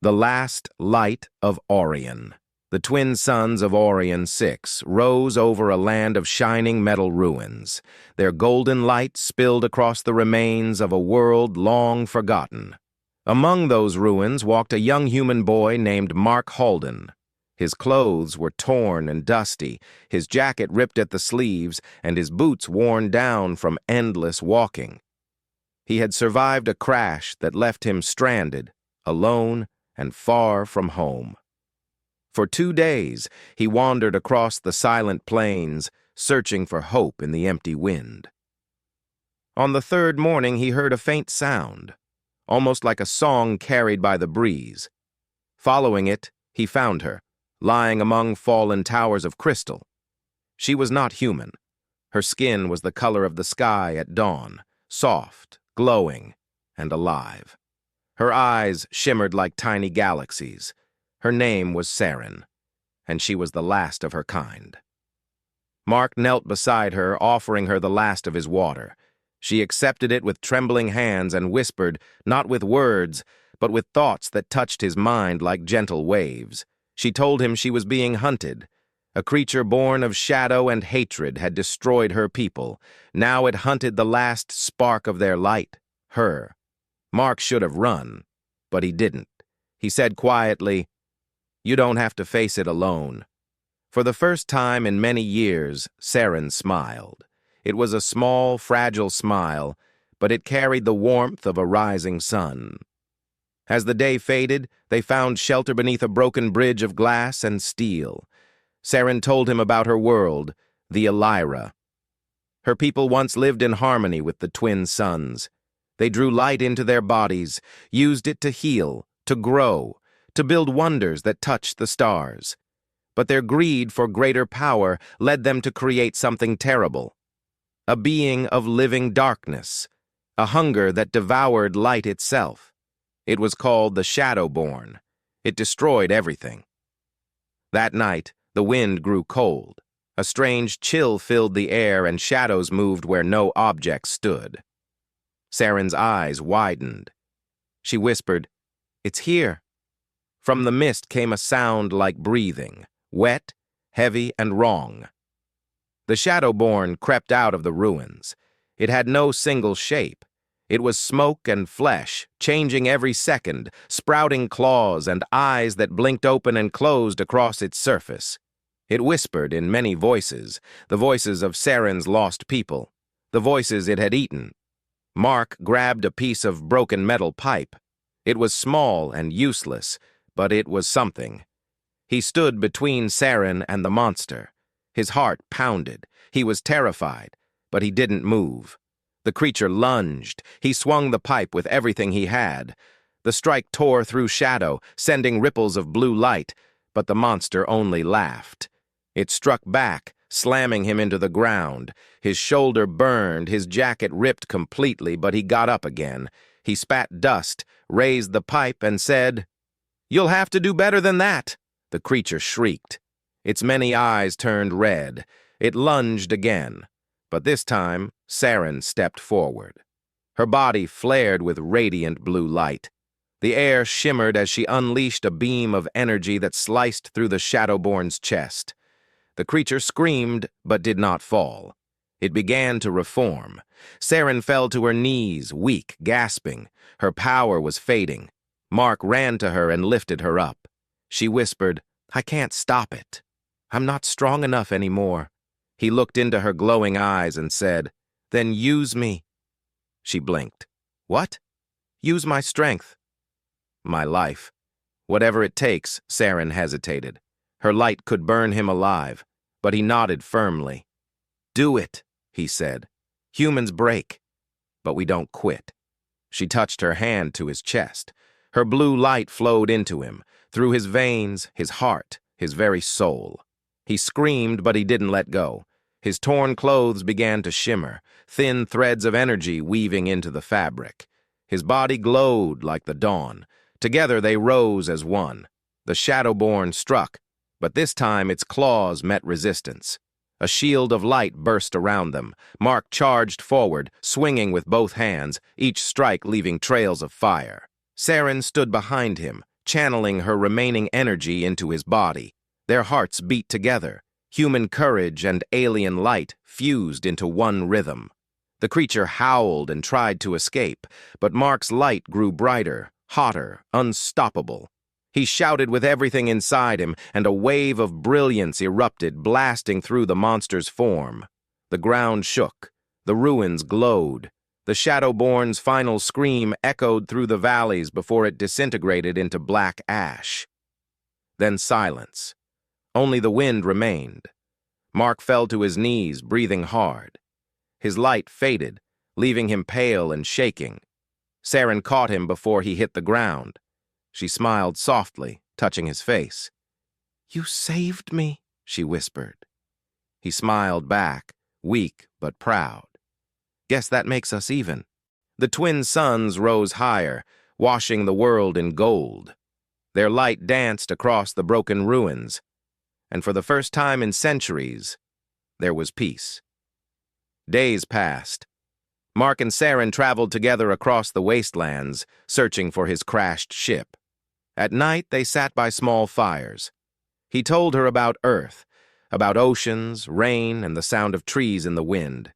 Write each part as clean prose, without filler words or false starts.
The last light of Aurion. The twin suns of Aurion 6 rose over a land of shining metal ruins. Their golden light spilled across the remains of a world long forgotten. Among those ruins walked a young human boy named Mark Halden. His clothes were torn and dusty, his jacket ripped at the sleeves, and his boots worn down from endless walking. He had survived a crash that left him stranded, alone, and far from home. For 2 days, he wandered across the silent plains, searching for hope in the empty wind. On the 3rd morning, he heard a faint sound, almost like a song carried by the breeze. Following it, he found her, lying among fallen towers of crystal. She was not human. Her skin was the color of the sky at dawn, soft, glowing, and alive. Her eyes shimmered like tiny galaxies. Her name was Seryn, and she was the last of her kind. Mark knelt beside her, offering her the last of his water. She accepted it with trembling hands and whispered, not with words, but with thoughts that touched his mind like gentle waves. She told him she was being hunted. A creature born of shadow and hatred had destroyed her people. Now it hunted the last spark of their light, her. Mark should have run, but he didn't. He said quietly, "You don't have to face it alone." For the first time in many years, Seryn smiled. It was a small, fragile smile, but it carried the warmth of a rising sun. As the day faded, they found shelter beneath a broken bridge of glass and steel. Seryn told him about her world, the Elira. Her people once lived in harmony with the twin suns. They drew light into their bodies, used it to heal, to grow, to build wonders that touched the stars. But their greed for greater power led them to create something terrible. A being of living darkness, a hunger that devoured light itself. It was called the Shadowborn. It destroyed everything. That night, the wind grew cold. A strange chill filled the air and shadows moved where no object stood. Seryn's eyes widened. She whispered, "It's here." From the mist came a sound like breathing, wet, heavy, and wrong. The Shadowborn crept out of the ruins. It had no single shape. It was smoke and flesh, changing every second, sprouting claws and eyes that blinked open and closed across its surface. It whispered in many voices, the voices of Seryn's lost people, the voices it had eaten. Mark grabbed a piece of broken metal pipe. It was small and useless, but it was something. He stood between Seryn and the monster. His heart pounded. He was terrified, but he didn't move. The creature lunged. He swung the pipe with everything he had. The strike tore through shadow, sending ripples of blue light, but the monster only laughed. It struck back, slamming him into the ground. His shoulder burned, his jacket ripped completely, but he got up again. He spat dust, raised the pipe, and said, "You'll have to do better than that." The creature shrieked. Its many eyes turned red. It lunged again, but this time, Seryn stepped forward. Her body flared with radiant blue light. The air shimmered as she unleashed a beam of energy that sliced through the Shadowborn's chest. The creature screamed, but did not fall. It began to reform. Seryn fell to her knees, weak, gasping. Her power was fading. Mark ran to her and lifted her up. She whispered, "I can't stop it. I'm not strong enough anymore." He looked into her glowing eyes and said, "Then use me." She blinked. "What?" "Use my strength." "My life." "Whatever it takes," Seryn hesitated. Her light could burn him alive, but he nodded firmly. "Do it," he said. "Humans break, but we don't quit." She touched her hand to his chest. Her blue light flowed into him, through his veins, his heart, his very soul. He screamed, but he didn't let go. His torn clothes began to shimmer, thin threads of energy weaving into the fabric. His body glowed like the dawn. Together they rose as one. The Shadowborn struck, but this time its claws met resistance. A shield of light burst around them. Mark charged forward, swinging with both hands, each strike leaving trails of fire. Seryn stood behind him, channeling her remaining energy into his body. Their hearts beat together. Human courage and alien light fused into one rhythm. The creature howled and tried to escape, but Mark's light grew brighter, hotter, unstoppable. He shouted with everything inside him, and a wave of brilliance erupted, blasting through the monster's form. The ground shook. The ruins glowed. The Shadowborn's final scream echoed through the valleys before it disintegrated into black ash. Then silence. Only the wind remained. Mark fell to his knees, breathing hard. His light faded, leaving him pale and shaking. Seryn caught him before he hit the ground. She smiled softly, touching his face. "You saved me," she whispered. He smiled back, weak but proud. "Guess that makes us even." The twin suns rose higher, washing the world in gold. Their light danced across the broken ruins, and for the first time in centuries, there was peace. Days passed. Mark and Seryn traveled together across the wastelands, searching for his crashed ship. At night, they sat by small fires. He told her about Earth, about oceans, rain, and the sound of trees in the wind.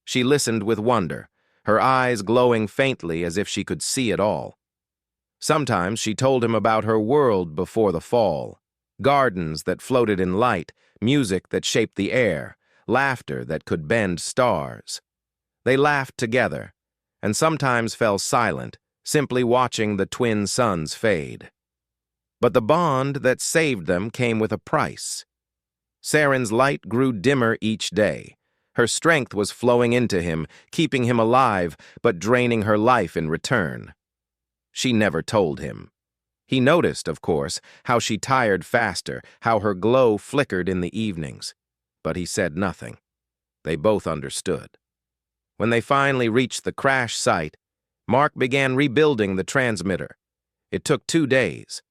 She listened with wonder, her eyes glowing faintly as if she could see it all. Sometimes she told him about her world before the fall, gardens that floated in light, music that shaped the air, laughter that could bend stars. They laughed together, and sometimes fell silent, simply watching the twin suns fade. But the bond that saved them came with a price. Seryn's light grew dimmer each day. Her strength was flowing into him, keeping him alive, but draining her life in return. She never told him. He noticed, of course, how she tired faster, how her glow flickered in the evenings. But he said nothing. They both understood. When they finally reached the crash site, Mark began rebuilding the transmitter. It took 2 days.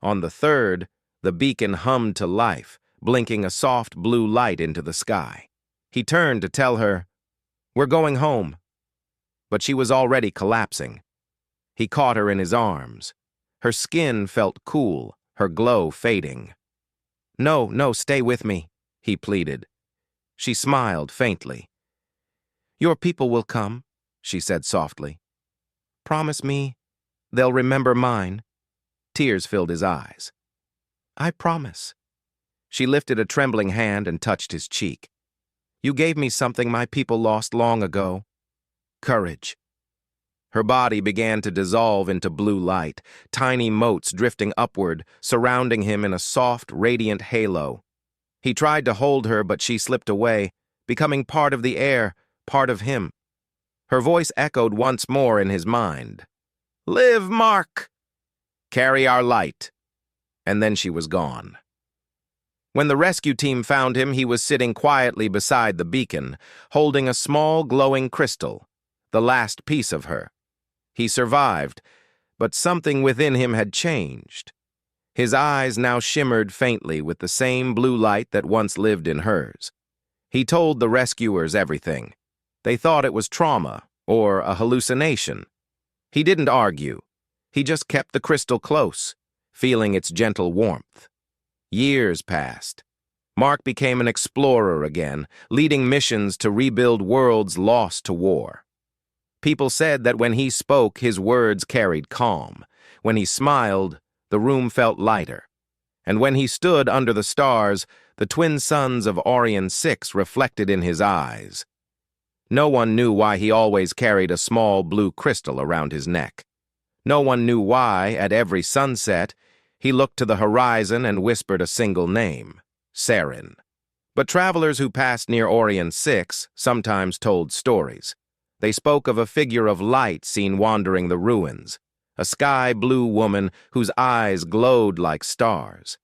On the third, the beacon hummed to life, blinking a soft blue light into the sky. He turned to tell her, "We're going home." But she was already collapsing. He caught her in his arms. Her skin felt cool, her glow fading. No, stay with me," he pleaded. She smiled faintly. "Your people will come," she said softly. "Promise me they'll remember mine." Tears filled his eyes. "I promise." She lifted a trembling hand and touched his cheek. "You gave me something my people lost long ago. Courage." Her body began to dissolve into blue light, tiny motes drifting upward, surrounding him in a soft, radiant halo. He tried to hold her, but she slipped away, becoming part of the air, part of him. Her voice echoed once more in his mind. "Live, Mark! Carry our light." And then she was gone. When the rescue team found him, he was sitting quietly beside the beacon, holding a small glowing crystal, the last piece of her. He survived, but something within him had changed. His eyes now shimmered faintly with the same blue light that once lived in hers. He told the rescuers everything. They thought it was trauma or a hallucination. He didn't argue. He just kept the crystal close, feeling its gentle warmth. Years passed. Mark became an explorer again, leading missions to rebuild worlds lost to war. People said that when he spoke, his words carried calm. When he smiled, the room felt lighter. And when he stood under the stars, the twin suns of Aurion 6 reflected in his eyes. No one knew why he always carried a small blue crystal around his neck. No one knew why, at every sunset, he looked to the horizon and whispered a single name, Seryn. But travelers who passed near Aurion 6 sometimes told stories. They spoke of a figure of light seen wandering the ruins, a sky-blue woman whose eyes glowed like stars.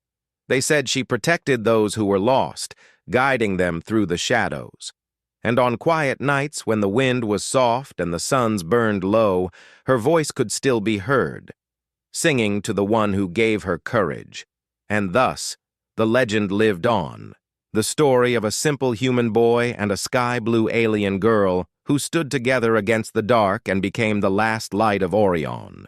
They said she protected those who were lost, guiding them through the shadows. And on quiet nights when the wind was soft and the suns burned low, her voice could still be heard, singing to the one who gave her courage. And thus, the legend lived on, the story of a simple human boy and a sky-blue alien girl who stood together against the dark and became the last light of Aurion.